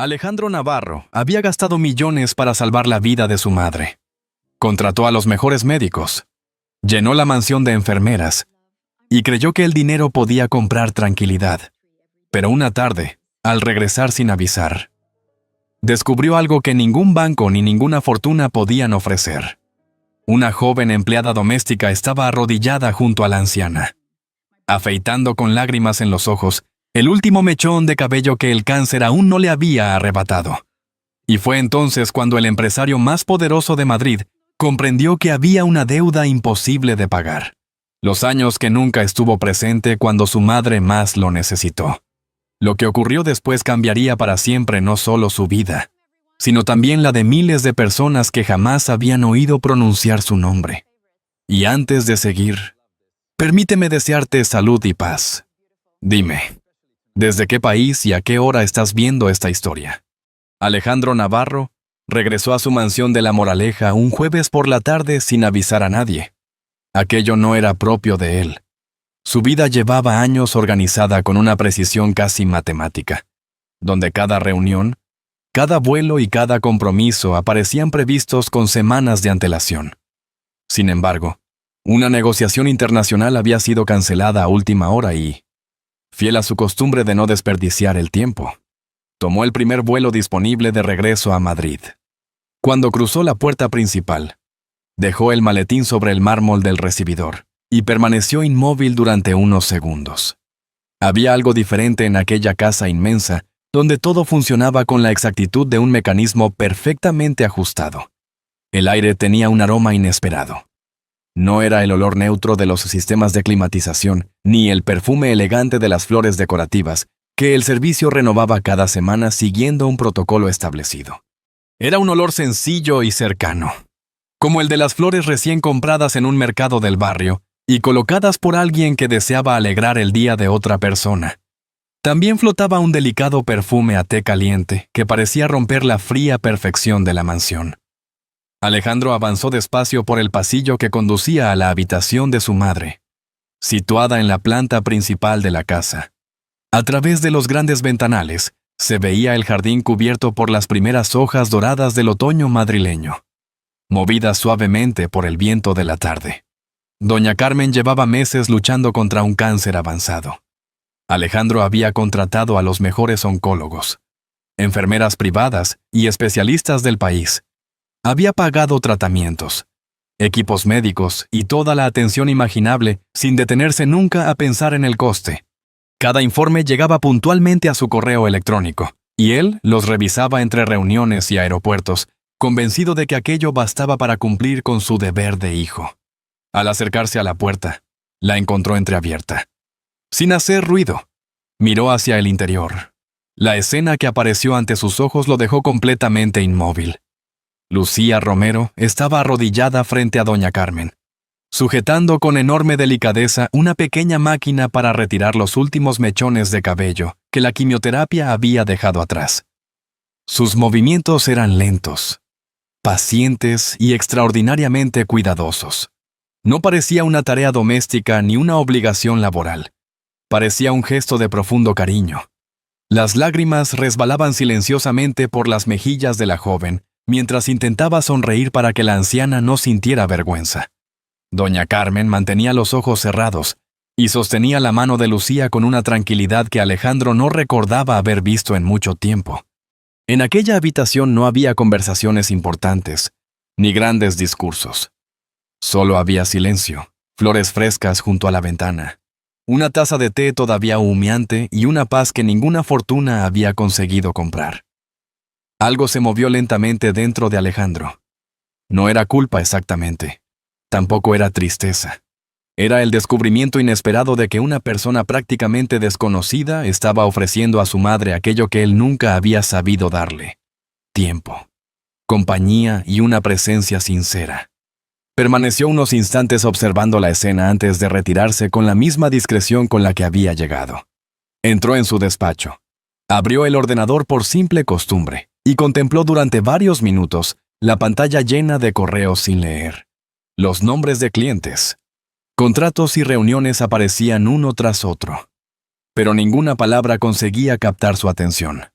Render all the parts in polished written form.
Alejandro Navarro había gastado millones para salvar la vida de su madre. Contrató a los mejores médicos, llenó la mansión de enfermeras y creyó que el dinero podía comprar tranquilidad. Pero una tarde, al regresar sin avisar, descubrió algo que ningún banco ni ninguna fortuna podían ofrecer. Una joven empleada doméstica estaba arrodillada junto a la anciana, afeitando con lágrimas en los ojos el último mechón de cabello que el cáncer aún no le había arrebatado. Y fue entonces cuando el empresario más poderoso de Madrid comprendió que había una deuda imposible de pagar. Los años que nunca estuvo presente cuando su madre más lo necesitó. Lo que ocurrió después cambiaría para siempre no solo su vida, sino también la de miles de personas que jamás habían oído pronunciar su nombre. Y antes de seguir, permíteme desearte salud y paz. Dime, ¿desde qué país y a qué hora estás viendo esta historia? Alejandro Navarro regresó a su mansión de La Moraleja un jueves por la tarde sin avisar a nadie. Aquello no era propio de él. Su vida llevaba años organizada con una precisión casi matemática, donde cada reunión, cada vuelo y cada compromiso aparecían previstos con semanas de antelación. Sin embargo, una negociación internacional había sido cancelada a última hora y, fiel a su costumbre de no desperdiciar el tiempo, tomó el primer vuelo disponible de regreso a Madrid. Cuando cruzó la puerta principal, dejó el maletín sobre el mármol del recibidor y permaneció inmóvil durante unos segundos. Había algo diferente en aquella casa inmensa, donde todo funcionaba con la exactitud de un mecanismo perfectamente ajustado. El aire tenía un aroma inesperado. No era el olor neutro de los sistemas de climatización, ni el perfume elegante de las flores decorativas, que el servicio renovaba cada semana siguiendo un protocolo establecido. Era un olor sencillo y cercano, como el de las flores recién compradas en un mercado del barrio y colocadas por alguien que deseaba alegrar el día de otra persona. También flotaba un delicado perfume a té caliente que parecía romper la fría perfección de la mansión. Alejandro avanzó despacio por el pasillo que conducía a la habitación de su madre, situada en la planta principal de la casa. A través de los grandes ventanales se veía el jardín cubierto por las primeras hojas doradas del otoño madrileño, movidas suavemente por el viento de la tarde. Doña Carmen llevaba meses luchando contra un cáncer avanzado. Alejandro había contratado a los mejores oncólogos, enfermeras privadas y especialistas del país. Había pagado tratamientos, equipos médicos y toda la atención imaginable sin detenerse nunca a pensar en el coste. Cada informe llegaba puntualmente a su correo electrónico, y él los revisaba entre reuniones y aeropuertos, convencido de que aquello bastaba para cumplir con su deber de hijo. Al acercarse a la puerta, la encontró entreabierta. Sin hacer ruido, miró hacia el interior. La escena que apareció ante sus ojos lo dejó completamente inmóvil. Lucía Romero estaba arrodillada frente a doña Carmen, sujetando con enorme delicadeza una pequeña máquina para retirar los últimos mechones de cabello que la quimioterapia había dejado atrás. Sus movimientos eran lentos, pacientes y extraordinariamente cuidadosos. No parecía una tarea doméstica ni una obligación laboral. Parecía un gesto de profundo cariño. Las lágrimas resbalaban silenciosamente por las mejillas de la joven, mientras intentaba sonreír para que la anciana no sintiera vergüenza. Doña Carmen mantenía los ojos cerrados y sostenía la mano de Lucía con una tranquilidad que Alejandro no recordaba haber visto en mucho tiempo. En aquella habitación no había conversaciones importantes, ni grandes discursos. Solo había silencio, flores frescas junto a la ventana, una taza de té todavía humeante y una paz que ninguna fortuna había conseguido comprar. Algo se movió lentamente dentro de Alejandro. No era culpa exactamente. Tampoco era tristeza. Era el descubrimiento inesperado de que una persona prácticamente desconocida estaba ofreciendo a su madre aquello que él nunca había sabido darle: tiempo, compañía y una presencia sincera. Permaneció unos instantes observando la escena antes de retirarse con la misma discreción con la que había llegado. Entró en su despacho. Abrió el ordenador por simple costumbre y contempló durante varios minutos la pantalla llena de correos sin leer. Los nombres de clientes, contratos y reuniones aparecían uno tras otro, pero ninguna palabra conseguía captar su atención.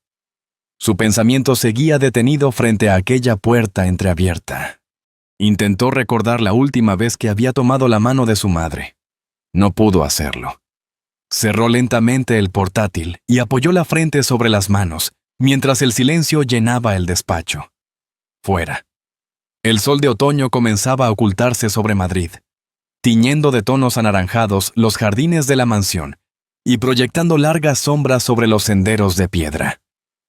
Su pensamiento seguía detenido frente a aquella puerta entreabierta. Intentó recordar la última vez que había tomado la mano de su madre. No pudo hacerlo. Cerró lentamente el portátil y apoyó la frente sobre las manos, mientras el silencio llenaba el despacho. Fuera. El sol de otoño comenzaba a ocultarse sobre Madrid, tiñendo de tonos anaranjados los jardines de la mansión y proyectando largas sombras sobre los senderos de piedra.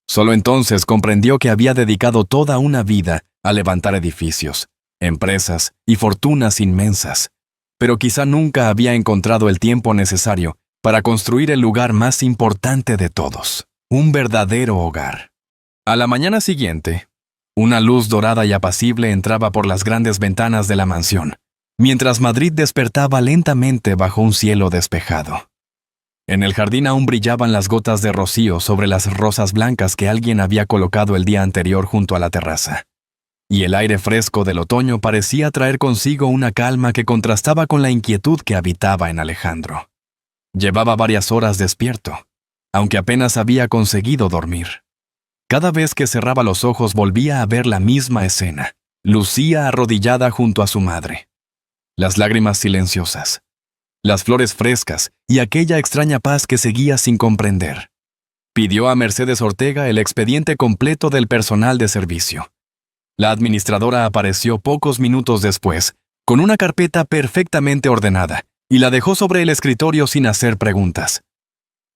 Solo entonces comprendió que había dedicado toda una vida a levantar edificios, empresas y fortunas inmensas, pero quizá nunca había encontrado el tiempo necesario para construir el lugar más importante de todos, un verdadero hogar. A la mañana siguiente, una luz dorada y apacible entraba por las grandes ventanas de la mansión, mientras Madrid despertaba lentamente bajo un cielo despejado. En el jardín aún brillaban las gotas de rocío sobre las rosas blancas que alguien había colocado el día anterior junto a la terraza. Y el aire fresco del otoño parecía traer consigo una calma que contrastaba con la inquietud que habitaba en Alejandro. Llevaba varias horas despierto, aunque apenas había conseguido dormir. Cada vez que cerraba los ojos volvía a ver la misma escena: Lucía arrodillada junto a su madre. Las lágrimas silenciosas, las flores frescas y aquella extraña paz que seguía sin comprender. Pidió a Mercedes Ortega el expediente completo del personal de servicio. La administradora apareció pocos minutos después, con una carpeta perfectamente ordenada, y la dejó sobre el escritorio sin hacer preguntas.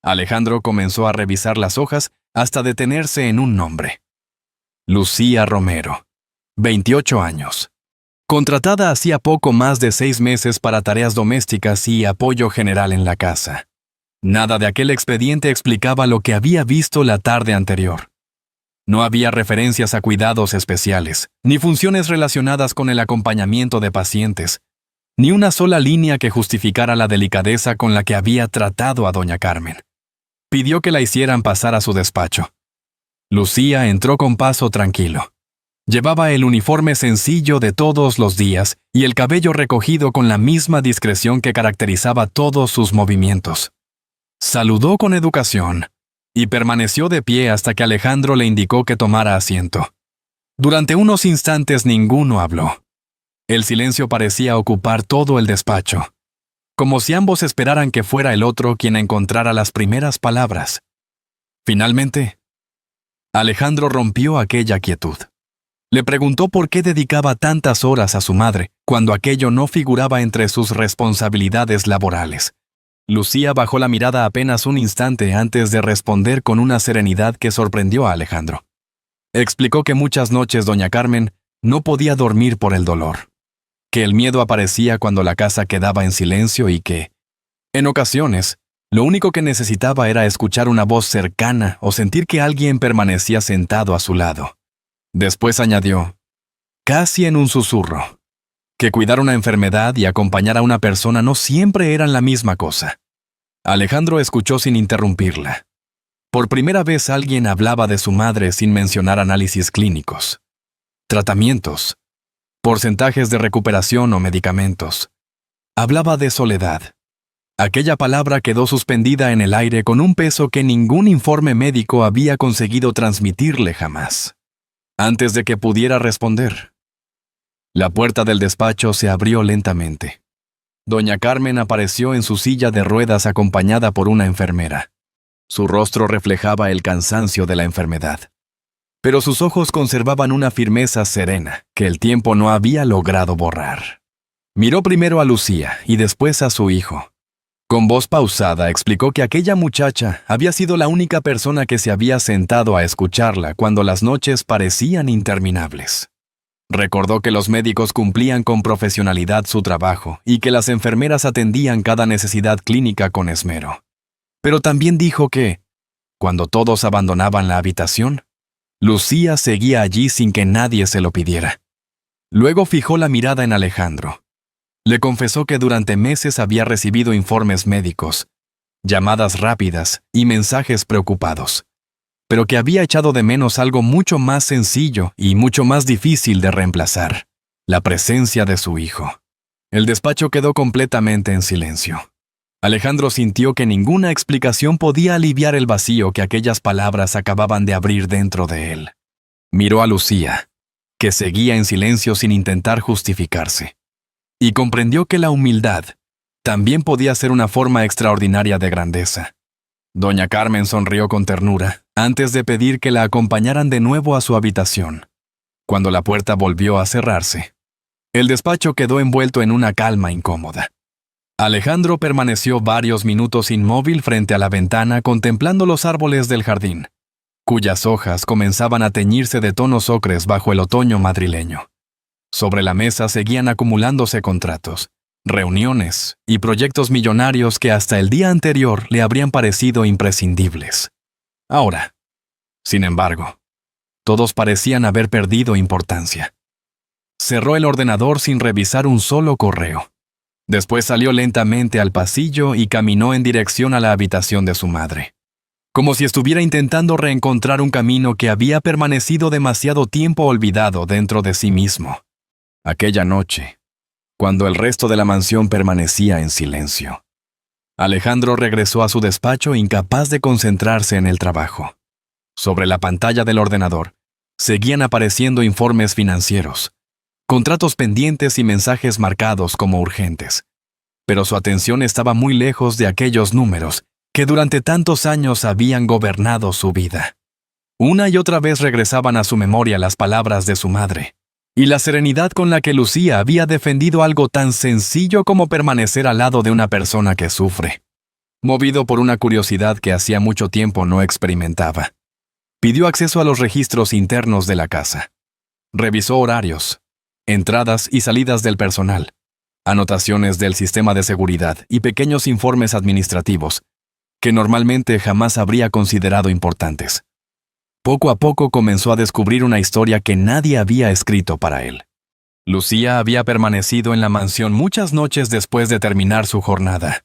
Alejandro comenzó a revisar las hojas hasta detenerse en un nombre. Lucía Romero, 28 años. Contratada hacía poco más de 6 meses para tareas domésticas y apoyo general en la casa. Nada de aquel expediente explicaba lo que había visto la tarde anterior. No había referencias a cuidados especiales, ni funciones relacionadas con el acompañamiento de pacientes, ni una sola línea que justificara la delicadeza con la que había tratado a doña Carmen. Pidió que la hicieran pasar a su despacho. Lucía entró con paso tranquilo. Llevaba el uniforme sencillo de todos los días y el cabello recogido con la misma discreción que caracterizaba todos sus movimientos. Saludó con educación y permaneció de pie hasta que Alejandro le indicó que tomara asiento. Durante unos instantes ninguno habló. El silencio parecía ocupar todo el despacho, como si ambos esperaran que fuera el otro quien encontrara las primeras palabras. Finalmente, Alejandro rompió aquella quietud. Le preguntó por qué dedicaba tantas horas a su madre, cuando aquello no figuraba entre sus responsabilidades laborales. Lucía bajó la mirada apenas un instante antes de responder con una serenidad que sorprendió a Alejandro. Explicó que muchas noches doña Carmen no podía dormir por el dolor, que el miedo aparecía cuando la casa quedaba en silencio y que, en ocasiones, lo único que necesitaba era escuchar una voz cercana o sentir que alguien permanecía sentado a su lado. Después añadió, casi en un susurro, que cuidar una enfermedad y acompañar a una persona no siempre eran la misma cosa. Alejandro escuchó sin interrumpirla. Por primera vez alguien hablaba de su madre sin mencionar análisis clínicos, tratamientos, porcentajes de recuperación o medicamentos. Hablaba de soledad. Aquella palabra quedó suspendida en el aire con un peso que ningún informe médico había conseguido transmitirle jamás. Antes de que pudiera responder, la puerta del despacho se abrió lentamente. Doña Carmen apareció en su silla de ruedas acompañada por una enfermera. Su rostro reflejaba el cansancio de la enfermedad, pero sus ojos conservaban una firmeza serena que el tiempo no había logrado borrar. Miró primero a Lucía y después a su hijo. Con voz pausada explicó que aquella muchacha había sido la única persona que se había sentado a escucharla cuando las noches parecían interminables. Recordó que los médicos cumplían con profesionalidad su trabajo y que las enfermeras atendían cada necesidad clínica con esmero. Pero también dijo que, cuando todos abandonaban la habitación, Lucía seguía allí sin que nadie se lo pidiera. Luego fijó la mirada en Alejandro. Le confesó que durante meses había recibido informes médicos, llamadas rápidas y mensajes preocupados, pero que había echado de menos algo mucho más sencillo y mucho más difícil de reemplazar: la presencia de su hijo. El despacho quedó completamente en silencio. Alejandro sintió que ninguna explicación podía aliviar el vacío que aquellas palabras acababan de abrir dentro de él. Miró a Lucía, que seguía en silencio sin intentar justificarse, y comprendió que la humildad también podía ser una forma extraordinaria de grandeza. Doña Carmen sonrió con ternura antes de pedir que la acompañaran de nuevo a su habitación. Cuando la puerta volvió a cerrarse, el despacho quedó envuelto en una calma incómoda. Alejandro permaneció varios minutos inmóvil frente a la ventana contemplando los árboles del jardín, cuyas hojas comenzaban a teñirse de tonos ocres bajo el otoño madrileño. Sobre la mesa seguían acumulándose contratos, reuniones y proyectos millonarios que hasta el día anterior le habrían parecido imprescindibles. Ahora, sin embargo, todos parecían haber perdido importancia. Cerró el ordenador sin revisar un solo correo. Después salió lentamente al pasillo y caminó en dirección a la habitación de su madre, como si estuviera intentando reencontrar un camino que había permanecido demasiado tiempo olvidado dentro de sí mismo. Aquella noche, cuando el resto de la mansión permanecía en silencio, Alejandro regresó a su despacho incapaz de concentrarse en el trabajo. Sobre la pantalla del ordenador, seguían apareciendo informes financieros, contratos pendientes y mensajes marcados como urgentes. Pero su atención estaba muy lejos de aquellos números que durante tantos años habían gobernado su vida. Una y otra vez regresaban a su memoria las palabras de su madre, y la serenidad con la que Lucía había defendido algo tan sencillo como permanecer al lado de una persona que sufre. Movido por una curiosidad que hacía mucho tiempo no experimentaba, pidió acceso a los registros internos de la casa. Revisó horarios, entradas y salidas del personal, anotaciones del sistema de seguridad y pequeños informes administrativos que normalmente jamás habría considerado importantes. Poco a poco comenzó a descubrir una historia que nadie había escrito para él. Lucía había permanecido en la mansión muchas noches después de terminar su jornada.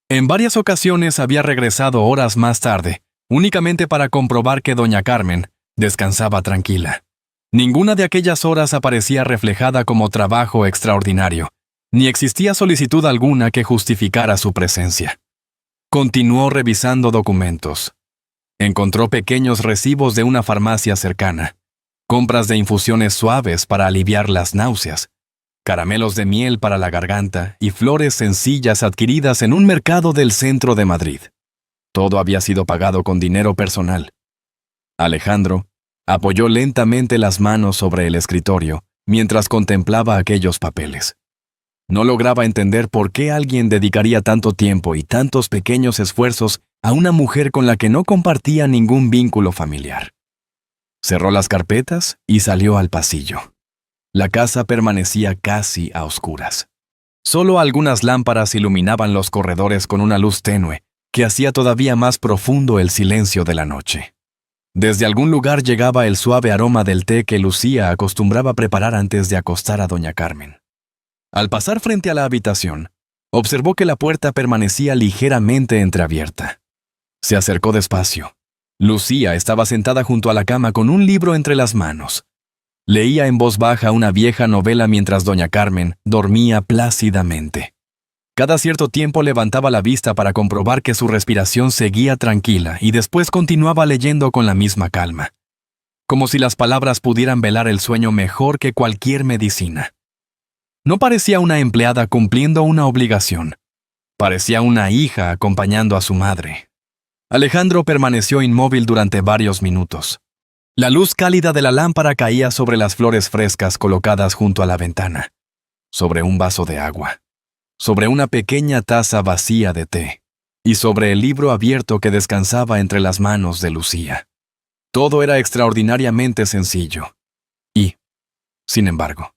En varias ocasiones había regresado horas más tarde, únicamente para comprobar que doña Carmen descansaba tranquila. Ninguna de aquellas horas aparecía reflejada como trabajo extraordinario, ni existía solicitud alguna que justificara su presencia. Continuó revisando documentos. Encontró pequeños recibos de una farmacia cercana, compras de infusiones suaves para aliviar las náuseas, caramelos de miel para la garganta y flores sencillas adquiridas en un mercado del centro de Madrid. Todo había sido pagado con dinero personal. Alejandro apoyó lentamente las manos sobre el escritorio mientras contemplaba aquellos papeles. No lograba entender por qué alguien dedicaría tanto tiempo y tantos pequeños esfuerzos a una mujer con la que no compartía ningún vínculo familiar. Cerró las carpetas y salió al pasillo. La casa permanecía casi a oscuras. Solo algunas lámparas iluminaban los corredores con una luz tenue que hacía todavía más profundo el silencio de la noche. Desde algún lugar llegaba el suave aroma del té que Lucía acostumbraba preparar antes de acostar a doña Carmen. Al pasar frente a la habitación, observó que la puerta permanecía ligeramente entreabierta. Se acercó despacio. Lucía estaba sentada junto a la cama con un libro entre las manos. Leía en voz baja una vieja novela mientras doña Carmen dormía plácidamente. Cada cierto tiempo levantaba la vista para comprobar que su respiración seguía tranquila y después continuaba leyendo con la misma calma, como si las palabras pudieran velar el sueño mejor que cualquier medicina. No parecía una empleada cumpliendo una obligación. Parecía una hija acompañando a su madre. Alejandro permaneció inmóvil durante varios minutos. La luz cálida de la lámpara caía sobre las flores frescas colocadas junto a la ventana, sobre un vaso de agua, sobre una pequeña taza vacía de té, y sobre el libro abierto que descansaba entre las manos de Lucía. Todo era extraordinariamente sencillo. Y, sin embargo,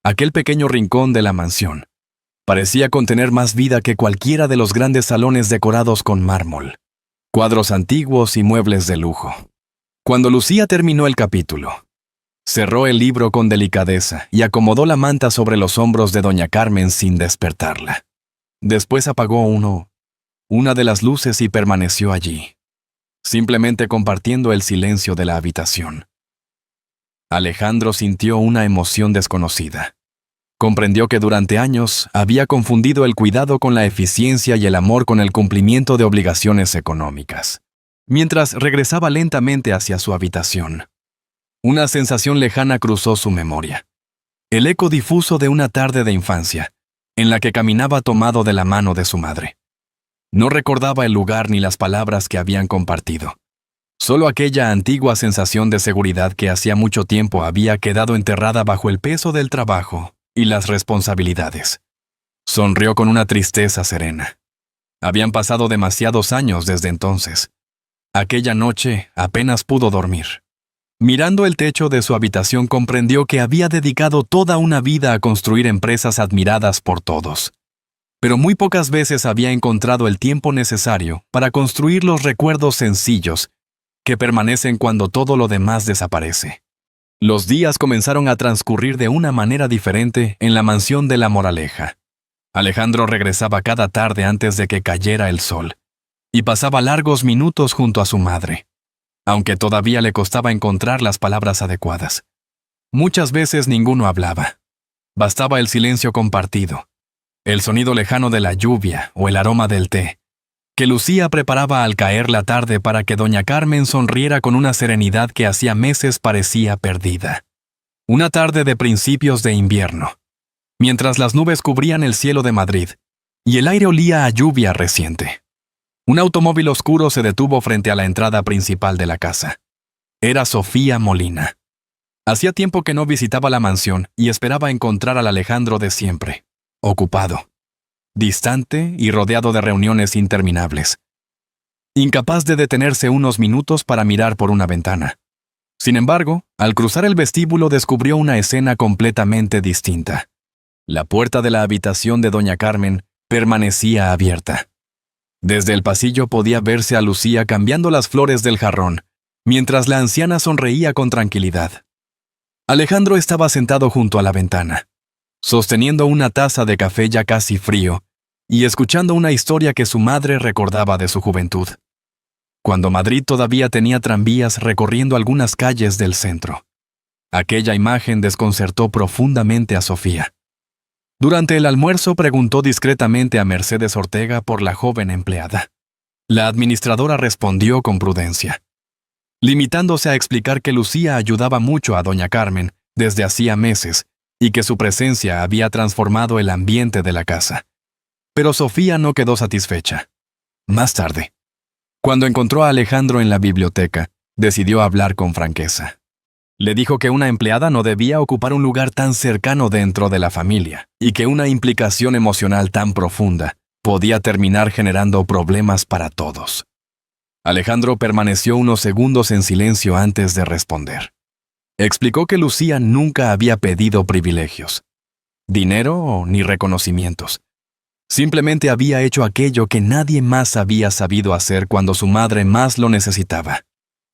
aquel pequeño rincón de la mansión parecía contener más vida que cualquiera de los grandes salones decorados con mármol, cuadros antiguos y muebles de lujo. Cuando Lucía terminó el capítulo, cerró el libro con delicadeza y acomodó la manta sobre los hombros de doña Carmen sin despertarla. Después apagó una de las luces y permaneció allí, simplemente compartiendo el silencio de la habitación. Alejandro sintió una emoción desconocida. Comprendió que durante años había confundido el cuidado con la eficiencia y el amor con el cumplimiento de obligaciones económicas. Mientras regresaba lentamente hacia su habitación, una sensación lejana cruzó su memoria. El eco difuso de una tarde de infancia, en la que caminaba tomado de la mano de su madre. No recordaba el lugar ni las palabras que habían compartido. Solo aquella antigua sensación de seguridad que hacía mucho tiempo había quedado enterrada bajo el peso del trabajo y las responsabilidades. Sonrió con una tristeza serena. Habían pasado demasiados años desde entonces. Aquella noche apenas pudo dormir. Mirando el techo de su habitación comprendió que había dedicado toda una vida a construir empresas admiradas por todos. Pero muy pocas veces había encontrado el tiempo necesario para construir los recuerdos sencillos que permanecen cuando todo lo demás desaparece. Los días comenzaron a transcurrir de una manera diferente en la mansión de La Moraleja. Alejandro regresaba cada tarde antes de que cayera el sol, y pasaba largos minutos junto a su madre, aunque todavía le costaba encontrar las palabras adecuadas. Muchas veces ninguno hablaba. Bastaba el silencio compartido, el sonido lejano de la lluvia o el aroma del té, que Lucía preparaba al caer la tarde para que doña Carmen sonriera con una serenidad que hacía meses parecía perdida. Una tarde de principios de invierno, mientras las nubes cubrían el cielo de Madrid y el aire olía a lluvia reciente. Un automóvil oscuro se detuvo frente a la entrada principal de la casa. Era Sofía Molina. Hacía tiempo que no visitaba la mansión y esperaba encontrar al Alejandro de siempre, ocupado, distante y rodeado de reuniones interminables. Incapaz de detenerse unos minutos para mirar por una ventana. Sin embargo, al cruzar el vestíbulo descubrió una escena completamente distinta. La puerta de la habitación de doña Carmen permanecía abierta. Desde el pasillo podía verse a Lucía cambiando las flores del jarrón, mientras la anciana sonreía con tranquilidad. Alejandro estaba sentado junto a la ventana, sosteniendo una taza de café ya casi frío, y escuchando una historia que su madre recordaba de su juventud, cuando Madrid todavía tenía tranvías recorriendo algunas calles del centro. Aquella imagen desconcertó profundamente a Sofía. Durante el almuerzo preguntó discretamente a Mercedes Ortega por la joven empleada. La administradora respondió con prudencia, limitándose a explicar que Lucía ayudaba mucho a doña Carmen desde hacía meses y que su presencia había transformado el ambiente de la casa. Pero Sofía no quedó satisfecha. Más tarde, cuando encontró a Alejandro en la biblioteca, decidió hablar con franqueza. Le dijo que una empleada no debía ocupar un lugar tan cercano dentro de la familia y que una implicación emocional tan profunda podía terminar generando problemas para todos. Alejandro permaneció unos segundos en silencio antes de responder. Explicó que Lucía nunca había pedido privilegios, dinero ni reconocimientos. Simplemente había hecho aquello que nadie más había sabido hacer cuando su madre más lo necesitaba.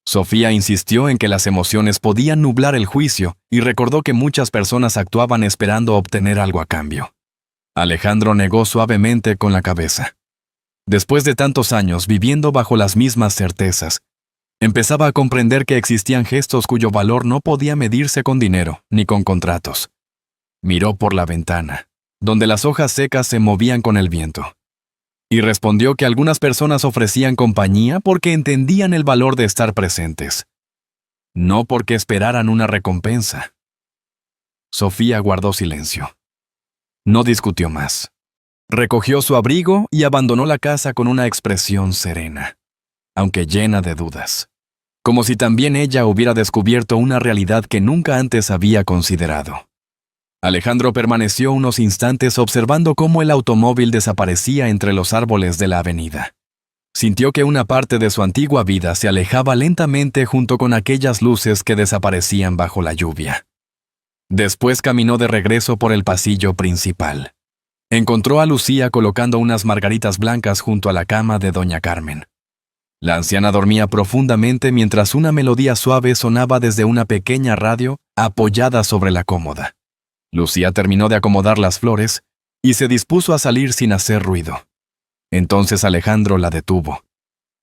Sofía insistió en que las emociones podían nublar el juicio y recordó que muchas personas actuaban esperando obtener algo a cambio. Alejandro negó suavemente con la cabeza. Después de tantos años viviendo bajo las mismas certezas, empezaba a comprender que existían gestos cuyo valor no podía medirse con dinero ni con contratos. Miró por la ventana, donde las hojas secas se movían con el viento, y respondió que algunas personas ofrecían compañía porque entendían el valor de estar presentes, no porque esperaran una recompensa. Sofía guardó silencio. No discutió más. Recogió su abrigo y abandonó la casa con una expresión serena, aunque llena de dudas, como si también ella hubiera descubierto una realidad que nunca antes había considerado. Alejandro permaneció unos instantes observando cómo el automóvil desaparecía entre los árboles de la avenida. Sintió que una parte de su antigua vida se alejaba lentamente junto con aquellas luces que desaparecían bajo la lluvia. Después caminó de regreso por el pasillo principal. Encontró a Lucía colocando unas margaritas blancas junto a la cama de doña Carmen. La anciana dormía profundamente mientras una melodía suave sonaba desde una pequeña radio apoyada sobre la cómoda. Lucía terminó de acomodar las flores y se dispuso a salir sin hacer ruido. Entonces Alejandro la detuvo,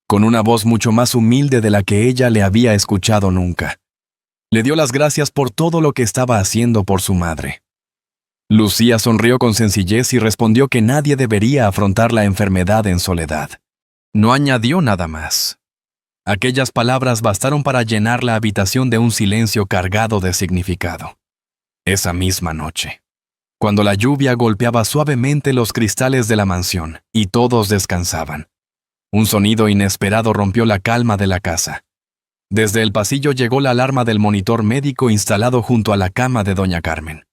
con una voz mucho más humilde de la que ella le había escuchado nunca. Le dio las gracias por todo lo que estaba haciendo por su madre. Lucía sonrió con sencillez y respondió que nadie debería afrontar la enfermedad en soledad. No añadió nada más. Aquellas palabras bastaron para llenar la habitación de un silencio cargado de significado. Esa misma noche, cuando la lluvia golpeaba suavemente los cristales de la mansión y todos descansaban, un sonido inesperado rompió la calma de la casa. Desde el pasillo llegó la alarma del monitor médico instalado junto a la cama de doña Carmen.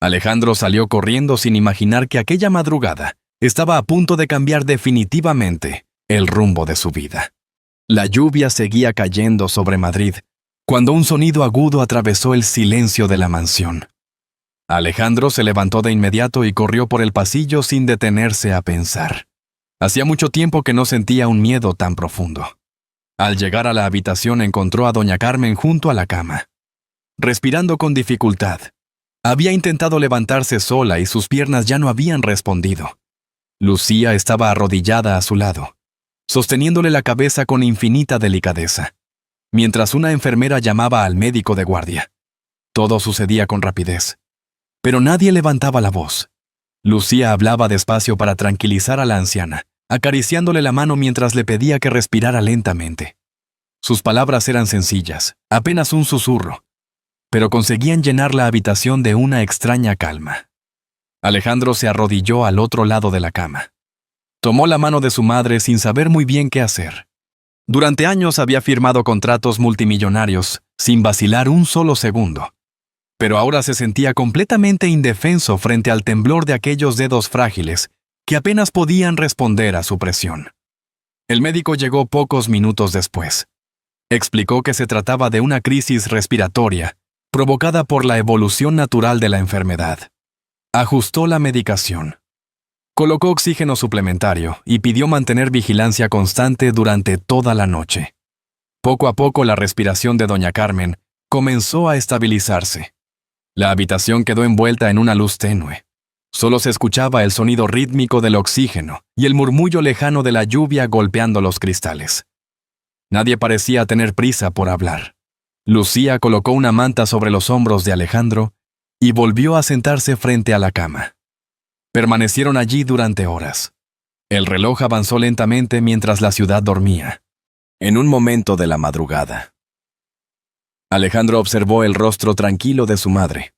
Alejandro salió corriendo sin imaginar que aquella madrugada estaba a punto de cambiar definitivamente el rumbo de su vida. La lluvia seguía cayendo sobre Madrid cuando un sonido agudo atravesó el silencio de la mansión. Alejandro se levantó de inmediato y corrió por el pasillo sin detenerse a pensar. Hacía mucho tiempo que no sentía un miedo tan profundo. Al llegar a la habitación encontró a doña Carmen junto a la cama, respirando con dificultad. Había intentado levantarse sola y sus piernas ya no habían respondido. Lucía estaba arrodillada a su lado, sosteniéndole la cabeza con infinita delicadeza, mientras una enfermera llamaba al médico de guardia. Todo sucedía con rapidez, pero nadie levantaba la voz. Lucía hablaba despacio para tranquilizar a la anciana, acariciándole la mano mientras le pedía que respirara lentamente. Sus palabras eran sencillas, apenas un susurro, pero conseguían llenar la habitación de una extraña calma. Alejandro se arrodilló al otro lado de la cama. Tomó la mano de su madre sin saber muy bien qué hacer. Durante años había firmado contratos multimillonarios, sin vacilar un solo segundo. Pero ahora se sentía completamente indefenso frente al temblor de aquellos dedos frágiles que apenas podían responder a su presión. El médico llegó pocos minutos después. Explicó que se trataba de una crisis respiratoria provocada por la evolución natural de la enfermedad. Ajustó la medicación. Colocó oxígeno suplementario y pidió mantener vigilancia constante durante toda la noche. Poco a poco la respiración de doña Carmen comenzó a estabilizarse. La habitación quedó envuelta en una luz tenue. Solo se escuchaba el sonido rítmico del oxígeno y el murmullo lejano de la lluvia golpeando los cristales. Nadie parecía tener prisa por hablar. Lucía colocó una manta sobre los hombros de Alejandro y volvió a sentarse frente a la cama. Permanecieron allí durante horas. El reloj avanzó lentamente mientras la ciudad dormía. En un momento de la madrugada, Alejandro observó el rostro tranquilo de su madre.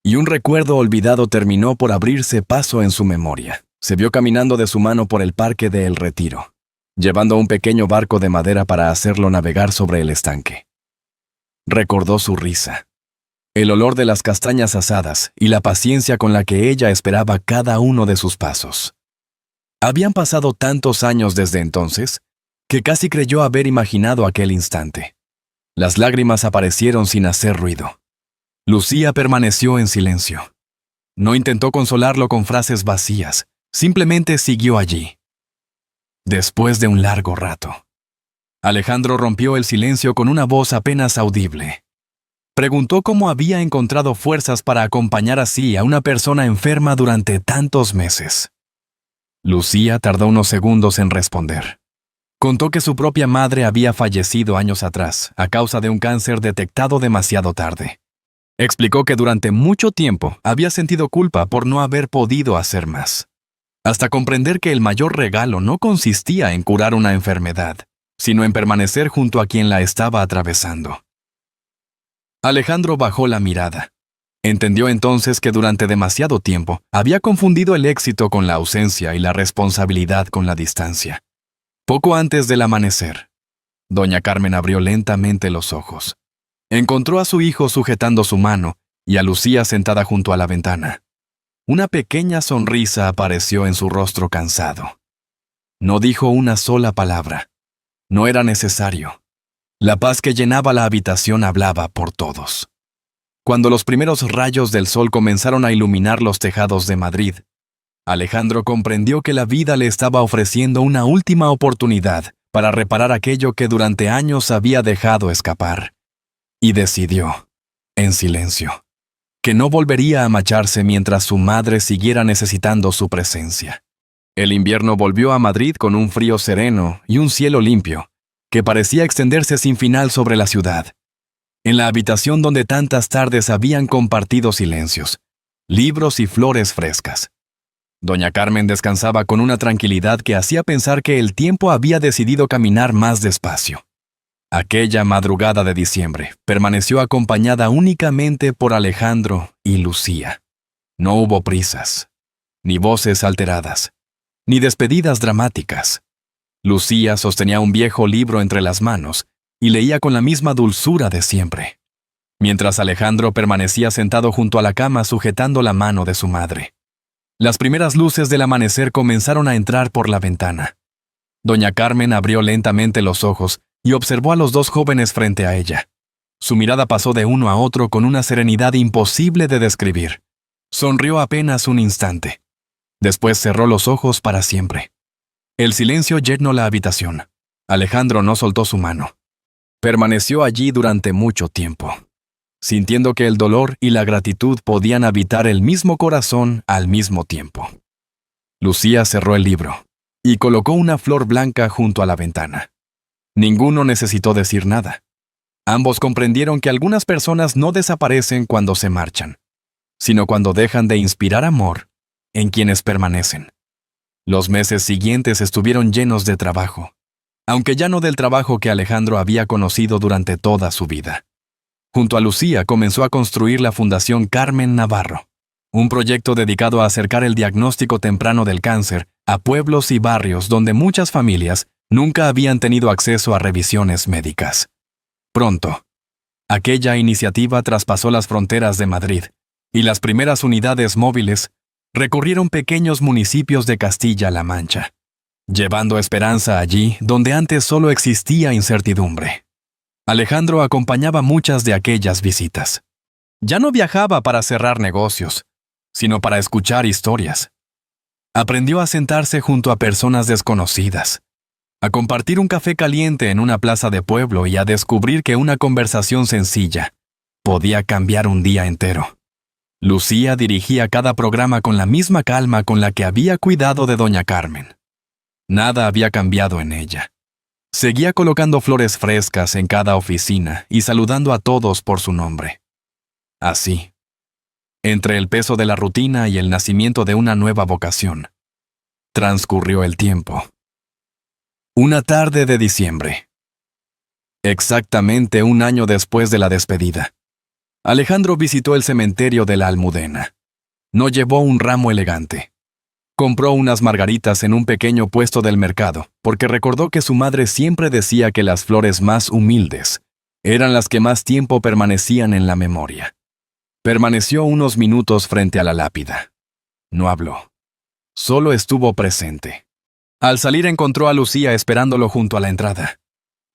Y un recuerdo olvidado terminó por abrirse paso en su memoria. Se vio caminando de su mano por el parque de El Retiro, llevando un pequeño barco de madera para hacerlo navegar sobre el estanque. Recordó su risa, el olor de las castañas asadas y la paciencia con la que ella esperaba cada uno de sus pasos. Habían pasado tantos años desde entonces que casi creyó haber imaginado aquel instante. Las lágrimas aparecieron sin hacer ruido. Lucía permaneció en silencio. No intentó consolarlo con frases vacías, simplemente siguió allí. Después de un largo rato, Alejandro rompió el silencio con una voz apenas audible. Preguntó cómo había encontrado fuerzas para acompañar así a una persona enferma durante tantos meses. Lucía tardó unos segundos en responder. Contó que su propia madre había fallecido años atrás a causa de un cáncer detectado demasiado tarde. Explicó que durante mucho tiempo había sentido culpa por no haber podido hacer más, hasta comprender que el mayor regalo no consistía en curar una enfermedad, sino en permanecer junto a quien la estaba atravesando. Alejandro bajó la mirada. Entendió entonces que durante demasiado tiempo había confundido el éxito con la ausencia y la responsabilidad con la distancia. Poco antes del amanecer, doña Carmen abrió lentamente los ojos. Encontró a su hijo sujetando su mano y a Lucía sentada junto a la ventana. Una pequeña sonrisa apareció en su rostro cansado. No dijo una sola palabra. No era necesario. La paz que llenaba la habitación hablaba por todos. Cuando los primeros rayos del sol comenzaron a iluminar los tejados de Madrid, Alejandro comprendió que la vida le estaba ofreciendo una última oportunidad para reparar aquello que durante años había dejado escapar. Y decidió, en silencio, que no volvería a marcharse mientras su madre siguiera necesitando su presencia. El invierno volvió a Madrid con un frío sereno y un cielo limpio, que parecía extenderse sin final sobre la ciudad. En la habitación donde tantas tardes habían compartido silencios, libros y flores frescas. Doña Carmen descansaba con una tranquilidad que hacía pensar que el tiempo había decidido caminar más despacio. Aquella madrugada de diciembre permaneció acompañada únicamente por Alejandro y Lucía. No hubo prisas, ni voces alteradas, ni despedidas dramáticas. Lucía sostenía un viejo libro entre las manos y leía con la misma dulzura de siempre, mientras Alejandro permanecía sentado junto a la cama sujetando la mano de su madre. Las primeras luces del amanecer comenzaron a entrar por la ventana. Doña Carmen abrió lentamente los ojos y observó a los dos jóvenes frente a ella. Su mirada pasó de uno a otro con una serenidad imposible de describir. Sonrió apenas un instante. Después cerró los ojos para siempre. El silencio llenó la habitación. Alejandro no soltó su mano. Permaneció allí durante mucho tiempo, sintiendo que el dolor y la gratitud podían habitar el mismo corazón al mismo tiempo. Lucía cerró el libro y colocó una flor blanca junto a la ventana. Ninguno necesitó decir nada. Ambos comprendieron que algunas personas no desaparecen cuando se marchan, sino cuando dejan de inspirar amor en quienes permanecen. Los meses siguientes estuvieron llenos de trabajo, aunque ya no del trabajo que Alejandro había conocido durante toda su vida. Junto a Lucía comenzó a construir la Fundación Carmen Navarro, un proyecto dedicado a acercar el diagnóstico temprano del cáncer a pueblos y barrios donde muchas familias nunca habían tenido acceso a revisiones médicas. Pronto, aquella iniciativa traspasó las fronteras de Madrid y las primeras unidades móviles recorrieron pequeños municipios de Castilla-La Mancha, llevando esperanza allí donde antes solo existía incertidumbre. Alejandro acompañaba muchas de aquellas visitas. Ya no viajaba para cerrar negocios, sino para escuchar historias. Aprendió a sentarse junto a personas desconocidas, a compartir un café caliente en una plaza de pueblo y a descubrir que una conversación sencilla podía cambiar un día entero. Lucía dirigía cada programa con la misma calma con la que había cuidado de doña Carmen. Nada había cambiado en ella. Seguía colocando flores frescas en cada oficina y saludando a todos por su nombre. Así, entre el peso de la rutina y el nacimiento de una nueva vocación, transcurrió el tiempo. Una tarde de diciembre. Exactamente un año después de la despedida, Alejandro visitó el cementerio de la Almudena. No llevó un ramo elegante. Compró unas margaritas en un pequeño puesto del mercado, porque recordó que su madre siempre decía que las flores más humildes eran las que más tiempo permanecían en la memoria. Permaneció unos minutos frente a la lápida. No habló. Solo estuvo presente. Al salir encontró a Lucía esperándolo junto a la entrada.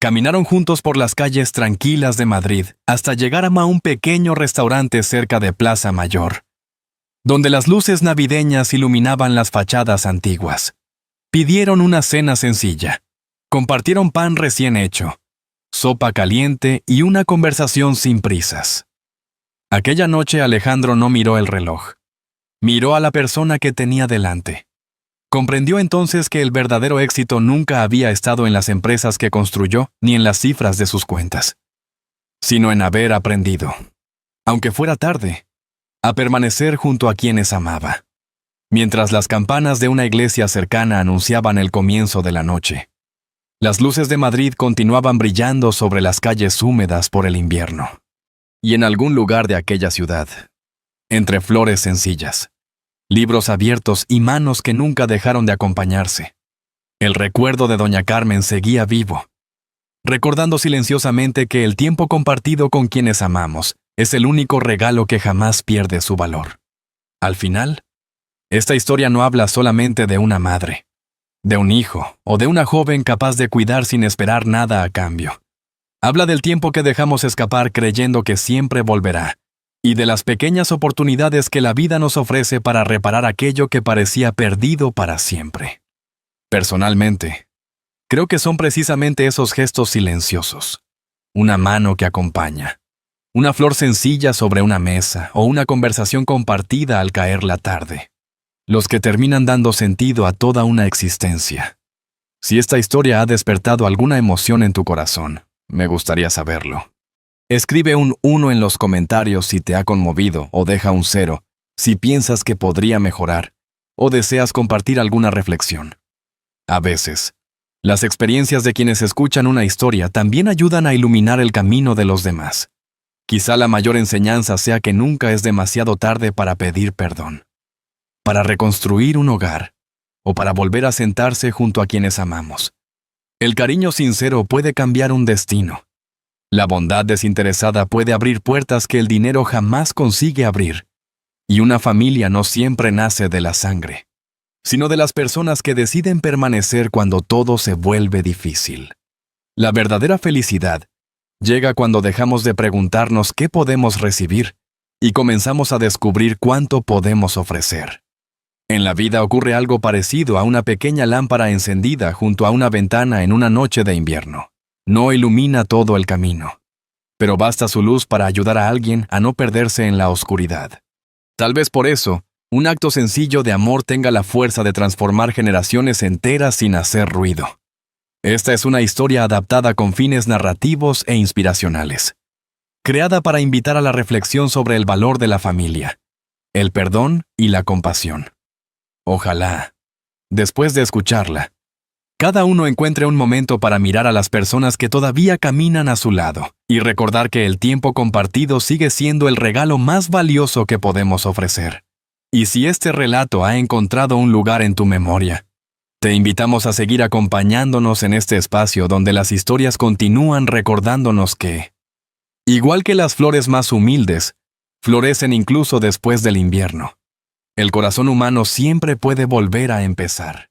Caminaron juntos por las calles tranquilas de Madrid hasta llegar a un pequeño restaurante cerca de Plaza Mayor, donde las luces navideñas iluminaban las fachadas antiguas. Pidieron una cena sencilla. Compartieron pan recién hecho, sopa caliente y una conversación sin prisas. Aquella noche Alejandro no miró el reloj. Miró a la persona que tenía delante. Comprendió entonces que el verdadero éxito nunca había estado en las empresas que construyó ni en las cifras de sus cuentas, sino en haber aprendido, aunque fuera tarde, a permanecer junto a quienes amaba. Mientras las campanas de una iglesia cercana anunciaban el comienzo de la noche, las luces de Madrid continuaban brillando sobre las calles húmedas por el invierno. Y en algún lugar de aquella ciudad, entre flores sencillas, libros abiertos y manos que nunca dejaron de acompañarse, el recuerdo de doña Carmen seguía vivo, recordando silenciosamente que el tiempo compartido con quienes amamos es el único regalo que jamás pierde su valor. Al final, esta historia no habla solamente de una madre, de un hijo o de una joven capaz de cuidar sin esperar nada a cambio. Habla del tiempo que dejamos escapar creyendo que siempre volverá, y de las pequeñas oportunidades que la vida nos ofrece para reparar aquello que parecía perdido para siempre. Personalmente, creo que son precisamente esos gestos silenciosos. Una mano que acompaña, una flor sencilla sobre una mesa o una conversación compartida al caer la tarde, los que terminan dando sentido a toda una existencia. Si esta historia ha despertado alguna emoción en tu corazón, me gustaría saberlo. Escribe un 1 en los comentarios si te ha conmovido o deja un 0 si piensas que podría mejorar o deseas compartir alguna reflexión. A veces, las experiencias de quienes escuchan una historia también ayudan a iluminar el camino de los demás. Quizá la mayor enseñanza sea que nunca es demasiado tarde para pedir perdón, para reconstruir un hogar o para volver a sentarse junto a quienes amamos. El cariño sincero puede cambiar un destino. La bondad desinteresada puede abrir puertas que el dinero jamás consigue abrir. Y una familia no siempre nace de la sangre, sino de las personas que deciden permanecer cuando todo se vuelve difícil. La verdadera felicidad llega cuando dejamos de preguntarnos qué podemos recibir y comenzamos a descubrir cuánto podemos ofrecer. En la vida ocurre algo parecido a una pequeña lámpara encendida junto a una ventana en una noche de invierno. No ilumina todo el camino, pero basta su luz para ayudar a alguien a no perderse en la oscuridad. Tal vez por eso, un acto sencillo de amor tenga la fuerza de transformar generaciones enteras sin hacer ruido. Esta es una historia adaptada con fines narrativos e inspiracionales, creada para invitar a la reflexión sobre el valor de la familia, el perdón y la compasión. Ojalá, después de escucharla, cada uno encuentre un momento para mirar a las personas que todavía caminan a su lado y recordar que el tiempo compartido sigue siendo el regalo más valioso que podemos ofrecer. Y si este relato ha encontrado un lugar en tu memoria, te invitamos a seguir acompañándonos en este espacio donde las historias continúan recordándonos que, igual que las flores más humildes, florecen incluso después del invierno. El corazón humano siempre puede volver a empezar.